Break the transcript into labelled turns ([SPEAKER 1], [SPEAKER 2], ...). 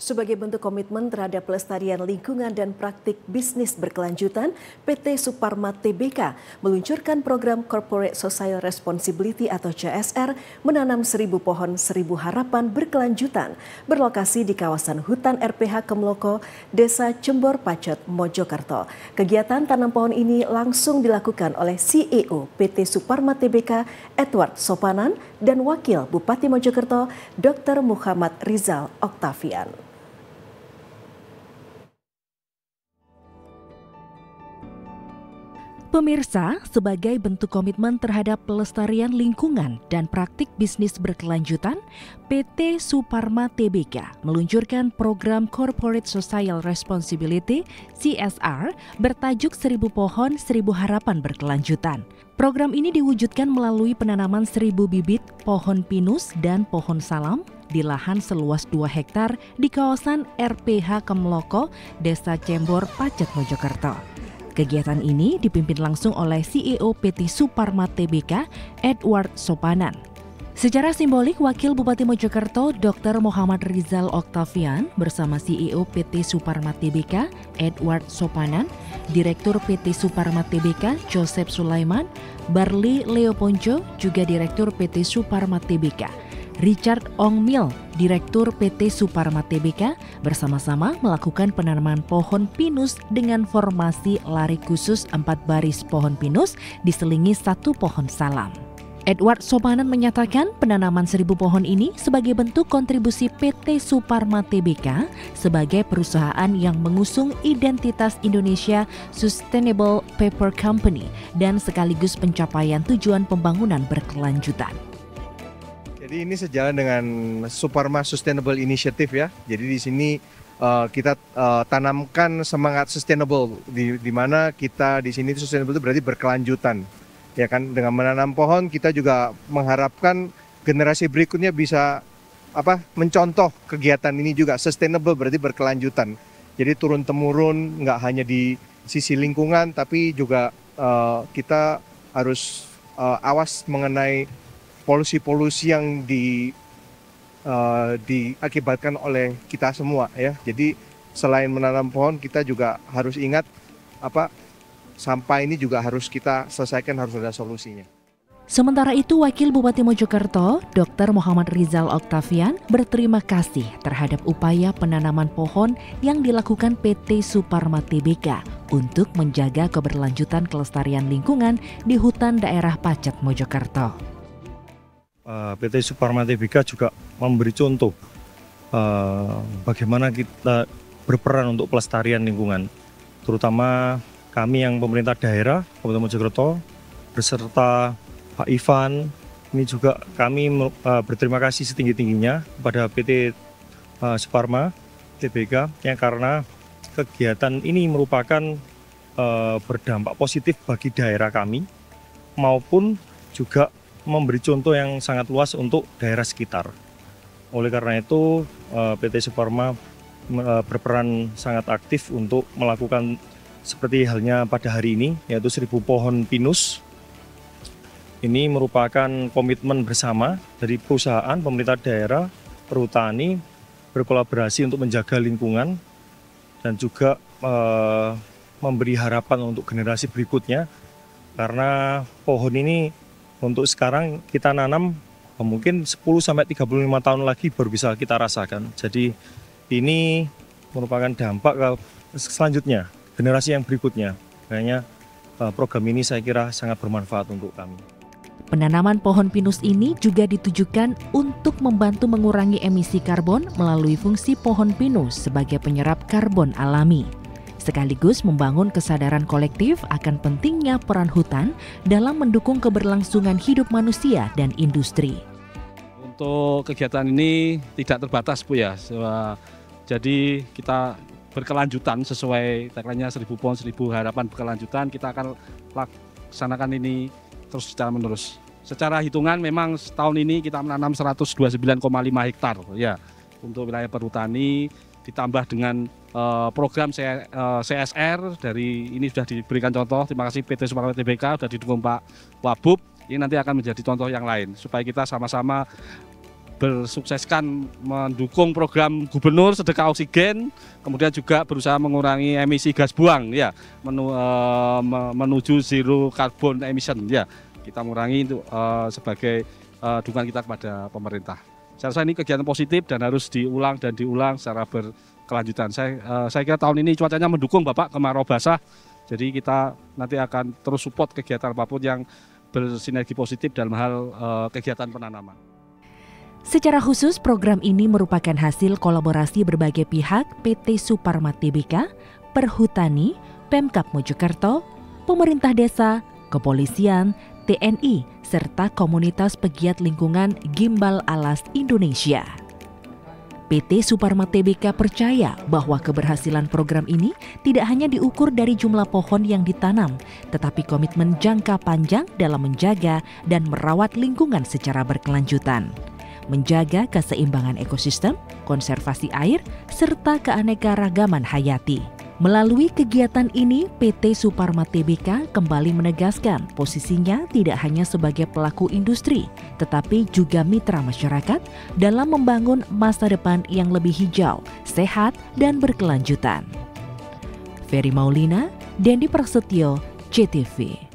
[SPEAKER 1] Sebagai bentuk komitmen terhadap pelestarian lingkungan dan praktik bisnis berkelanjutan, PT Suparma Tbk meluncurkan program Corporate Social Responsibility atau CSR menanam 1000 pohon 1000 harapan berkelanjutan berlokasi di kawasan hutan RPH Kemloko, Desa Cembor Pacet, Mojokerto. Kegiatan tanam pohon ini langsung dilakukan oleh CEO PT Suparma Tbk Edward Sopanan dan Wakil Bupati Mojokerto Dr. Muhammad Rizal Oktavian.
[SPEAKER 2] Pemirsa, sebagai bentuk komitmen terhadap pelestarian lingkungan dan praktik bisnis berkelanjutan, PT Suparma Tbk meluncurkan program Corporate Social Responsibility (CSR) bertajuk 1000 pohon 1000 harapan berkelanjutan. Program ini diwujudkan melalui penanaman 1000 bibit pohon pinus dan pohon salam di lahan seluas 2 hektar di kawasan RPH Kemloko, Desa Cembor Pacet, Mojokerto. Kegiatan ini dipimpin langsung oleh CEO PT Suparma Tbk, Edward Sopanan. Secara simbolik, Wakil Bupati Mojokerto, Dr. Muhammad Rizal Oktavian bersama CEO PT Suparma Tbk, Edward Sopanan, Direktur PT Suparma Tbk, Joseph Sulaiman, Barli Leoponjo, juga Direktur PT Suparma Tbk, Richard Ongmil, Direktur PT Suparma Tbk, bersama-sama melakukan penanaman pohon pinus dengan formasi lari khusus 4 baris pohon pinus diselingi 1 pohon salam. Edward Sopanan menyatakan penanaman 1000 pohon ini sebagai bentuk kontribusi PT Suparma Tbk sebagai perusahaan yang mengusung identitas Indonesia Sustainable Paper Company dan sekaligus pencapaian tujuan pembangunan berkelanjutan.
[SPEAKER 3] Jadi ini sejalan dengan Suparma Sustainable Initiative ya. Jadi di sini kita tanamkan semangat sustainable di mana kita di sini sustainable itu berarti berkelanjutan. Ya kan, dengan menanam pohon kita juga mengharapkan generasi berikutnya bisa mencontoh kegiatan ini juga. Sustainable berarti berkelanjutan. Jadi turun temurun, nggak hanya di sisi lingkungan tapi juga kita harus awas mengenai polusi-polusi yang diakibatkan oleh kita semua ya. Jadi selain menanam pohon kita juga harus ingat sampah ini juga harus kita selesaikan, harus ada solusinya.
[SPEAKER 2] Sementara itu, Wakil Bupati Mojokerto, Dr. Muhammad Rizal Oktavian berterima kasih terhadap upaya penanaman pohon yang dilakukan PT Suparma Tbk untuk menjaga keberlanjutan kelestarian lingkungan di hutan daerah Pacet, Mojokerto.
[SPEAKER 4] PT Suparma Tbk juga memberi contoh bagaimana kita berperan untuk pelestarian lingkungan, terutama kami yang pemerintah daerah Kabupaten Mojokerto beserta Pak Ivan. Ini juga kami berterima kasih setinggi-tingginya kepada PT Suparma Tbk yang karena kegiatan ini merupakan berdampak positif bagi daerah kami maupun juga memberi contoh yang sangat luas untuk daerah sekitar. Oleh karena itu, PT Suparma berperan sangat aktif untuk melakukan seperti halnya pada hari ini, yaitu 1000 pohon pinus. Ini merupakan komitmen bersama dari perusahaan, pemerintah daerah, perhutani, berkolaborasi untuk menjaga lingkungan dan juga memberi harapan untuk generasi berikutnya. Karena pohon ini untuk sekarang kita nanam mungkin 10-35 tahun lagi baru bisa kita rasakan. Jadi ini merupakan dampak ke selanjutnya, generasi yang berikutnya. Makanya program ini saya kira sangat bermanfaat untuk kami.
[SPEAKER 2] Penanaman pohon pinus ini juga ditujukan untuk membantu mengurangi emisi karbon melalui fungsi pohon pinus sebagai penyerap karbon alami, sekaligus membangun kesadaran kolektif akan pentingnya peran hutan dalam mendukung keberlangsungan hidup manusia dan industri.
[SPEAKER 5] Untuk kegiatan ini tidak terbatas Bu ya, jadi kita berkelanjutan sesuai tagline-nya 1000 pohon 1000 harapan berkelanjutan. Kita akan laksanakan ini terus secara menerus. Secara hitungan memang tahun ini kita menanam 129,5 hektar ya untuk wilayah perhutani, ditambah dengan program CSR dari ini sudah diberikan contoh. Terima kasih PT Suparma Tbk sudah didukung Pak Wabub. Ini nanti akan menjadi contoh yang lain supaya kita sama-sama bersukseskan mendukung program Gubernur Sedekah Oksigen, kemudian juga berusaha mengurangi emisi gas buang ya, menuju zero carbon emission ya. Kita mengurangi itu sebagai dukungan kita kepada pemerintah. Saya rasa ini kegiatan positif dan harus diulang dan diulang secara berkelanjutan. Saya kira tahun ini cuacanya mendukung Bapak, kemarau basah. Jadi kita nanti akan terus support kegiatan apapun yang bersinergi positif dalam hal kegiatan penanaman.
[SPEAKER 2] Secara khusus, program ini merupakan hasil kolaborasi berbagai pihak PT Suparma Tbk, Perhutani, Pemkab Mojokerto, pemerintah desa, kepolisian, TNI, serta komunitas pegiat lingkungan Gimbal Alas Indonesia. PT Suparma Tbk percaya bahwa keberhasilan program ini tidak hanya diukur dari jumlah pohon yang ditanam, tetapi komitmen jangka panjang dalam menjaga dan merawat lingkungan secara berkelanjutan, menjaga keseimbangan ekosistem, konservasi air, serta keanekaragaman hayati. Melalui kegiatan ini, PT Suparma Tbk kembali menegaskan posisinya tidak hanya sebagai pelaku industri, tetapi juga mitra masyarakat dalam membangun masa depan yang lebih hijau, sehat, dan berkelanjutan. Ferry Maulina, Dendi Prasetyo, CTV.